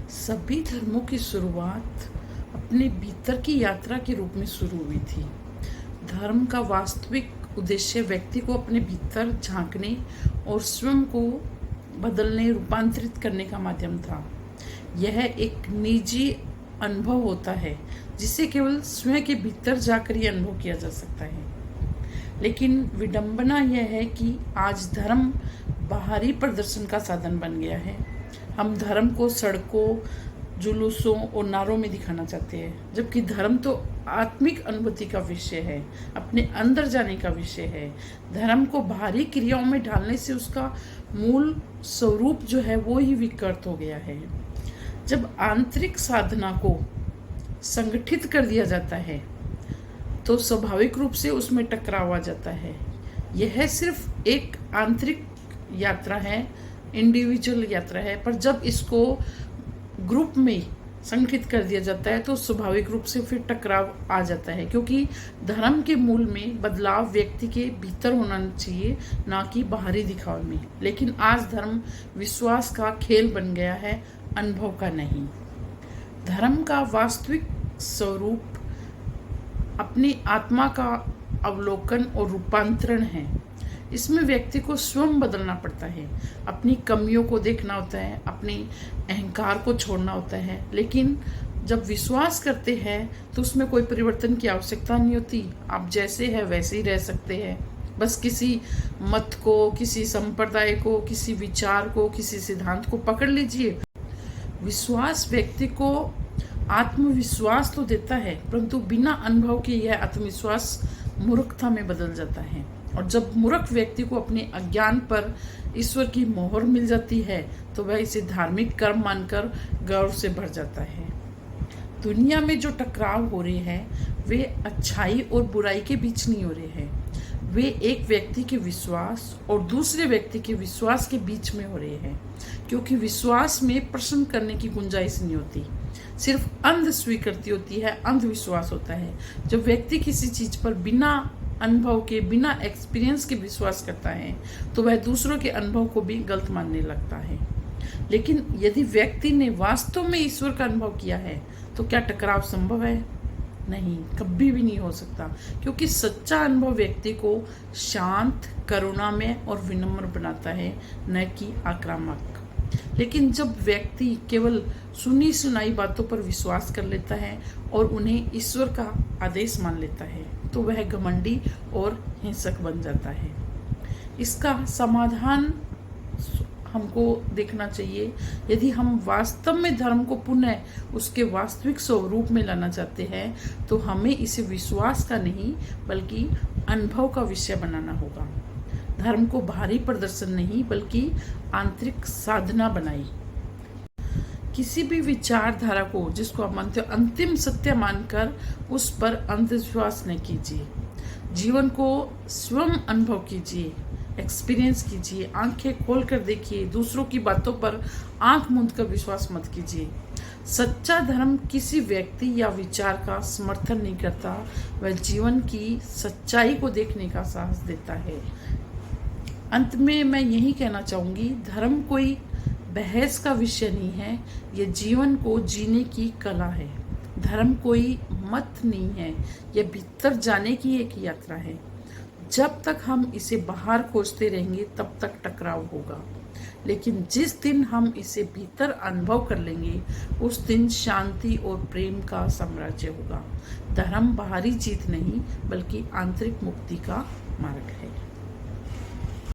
सभी धर्मों की शुरुआत अपने भीतर की यात्रा के रूप में शुरू हुई थी। धर्म का वास्तविक उद्देश्य व्यक्ति को अपने भीतर झांकने और स्वयं को बदलने, रूपांतरित करने का माध्यम था। यह एक निजी अनुभव होता है जिसे केवल स्वयं के भीतर जाकर ही अनुभव किया जा सकता है। लेकिन विडंबना यह है कि आज धर्म बाहरी प्रदर्शन का साधन बन गया है। हम धर्म को सड़कों, जुलूसों और नारों में दिखाना चाहते हैं, जबकि धर्म तो आत्मिक अनुभूति का विषय है, अपने अंदर जाने का विषय है। धर्म को बाहरी क्रियाओं में ढालने से उसका मूल स्वरूप जो है वो ही विकृत हो गया है। जब आंतरिक साधना को संगठित कर दिया जाता है तो स्वाभाविक रूप से उसमें टकराव आ जाता है। यह सिर्फ एक आंतरिक यात्रा है, इंडिविजुअल यात्रा है, पर जब इसको ग्रुप में संगठित कर दिया जाता है तो स्वाभाविक रूप से फिर टकराव आ जाता है, क्योंकि धर्म के मूल में बदलाव व्यक्ति के भीतर होना चाहिए, ना कि बाहरी दिखावे में। लेकिन आज धर्म विश्वास का खेल बन गया है, अनुभव का नहीं। धर्म का वास्तविक स्वरूप अपनी आत्मा का अवलोकन और रूपांतरण है। इसमें व्यक्ति को स्वयं बदलना पड़ता है, अपनी कमियों को देखना होता है, अपने अहंकार को छोड़ना होता है। लेकिन जब विश्वास करते हैं तो उसमें कोई परिवर्तन की आवश्यकता नहीं होती। आप जैसे हैं वैसे ही रह सकते हैं। बस किसी मत को, किसी संप्रदाय को, किसी विचार को, किसी सिद्धांत को पकड़ लीजिए। विश्वास व्यक्ति को आत्मविश्वास तो देता है, परंतु बिना अनुभव के यह आत्मविश्वास मूर्खता में बदल जाता है। और जब मूर्ख व्यक्ति को अपने अज्ञान पर ईश्वर की मोहर मिल जाती है तो वह इसे धार्मिक कर्म मानकर गौरव से भर जाता है। दुनिया में जो टकराव हो रहे हैं वे अच्छाई और बुराई के बीच नहीं हो रहे हैं, वे एक व्यक्ति के विश्वास और दूसरे व्यक्ति के विश्वास के बीच में हो रहे हैं। क्योंकि विश्वास में प्रश्न करने की गुंजाइश नहीं होती, सिर्फ अंध स्वीकृति होती है, अंधविश्वास होता है। जब व्यक्ति किसी चीज पर बिना अनुभव के, बिना एक्सपीरियंस के विश्वास करता है तो वह दूसरों के अनुभव को भी गलत मानने लगता है। लेकिन यदि व्यक्ति ने वास्तव में ईश्वर का अनुभव किया है तो क्या टकराव संभव है? नहीं, कभी भी नहीं हो सकता, क्योंकि सच्चा अनुभव व्यक्ति को शांत, करुणामय और विनम्र बनाता है, न कि आक्रामक। लेकिन जब व्यक्ति केवल सुनी सुनाई बातों पर विश्वास कर लेता है और उन्हें ईश्वर का आदेश मान लेता है तो वह घमंडी और हिंसक बन जाता है। इसका समाधान हमको देखना चाहिए। यदि हम वास्तव में धर्म को पुनः उसके वास्तविक स्वरूप में लाना चाहते हैं तो हमें इसे विश्वास का नहीं बल्कि अनुभव का विषय बनाना होगा। धर्म को बाहरी प्रदर्शन नहीं बल्कि आंतरिक साधना बनाई। किसी भी विचारधारा को, जिसको आप मानते हो, अंतिम सत्य मानकर उस पर अंधविश्वास न कीजिए। जीवन को स्वयं अनुभव कीजिए, एक्सपीरियंस कीजिए, आंखें खोलकर देखिए, दूसरों की बातों पर आंख मूंद कर विश्वास मत कीजिए। सच्चा धर्म किसी व्यक्ति या विचार का समर्थन नहीं करता, वह जीवन की सच्चाई को देखने का साहस देता है। अंत में मैं यही कहना चाहूँगी, धर्म कोई बहस का विषय नहीं है, यह जीवन को जीने की कला है। धर्म कोई मत नहीं है, यह भीतर जाने की एक यात्रा है। जब तक हम इसे बाहर खोजते रहेंगे तब तक टकराव होगा, लेकिन जिस दिन हम इसे भीतर अनुभव कर लेंगे उस दिन शांति और प्रेम का साम्राज्य होगा। धर्म बाहरी जीत नहीं बल्कि आंतरिक मुक्ति का मार्ग है।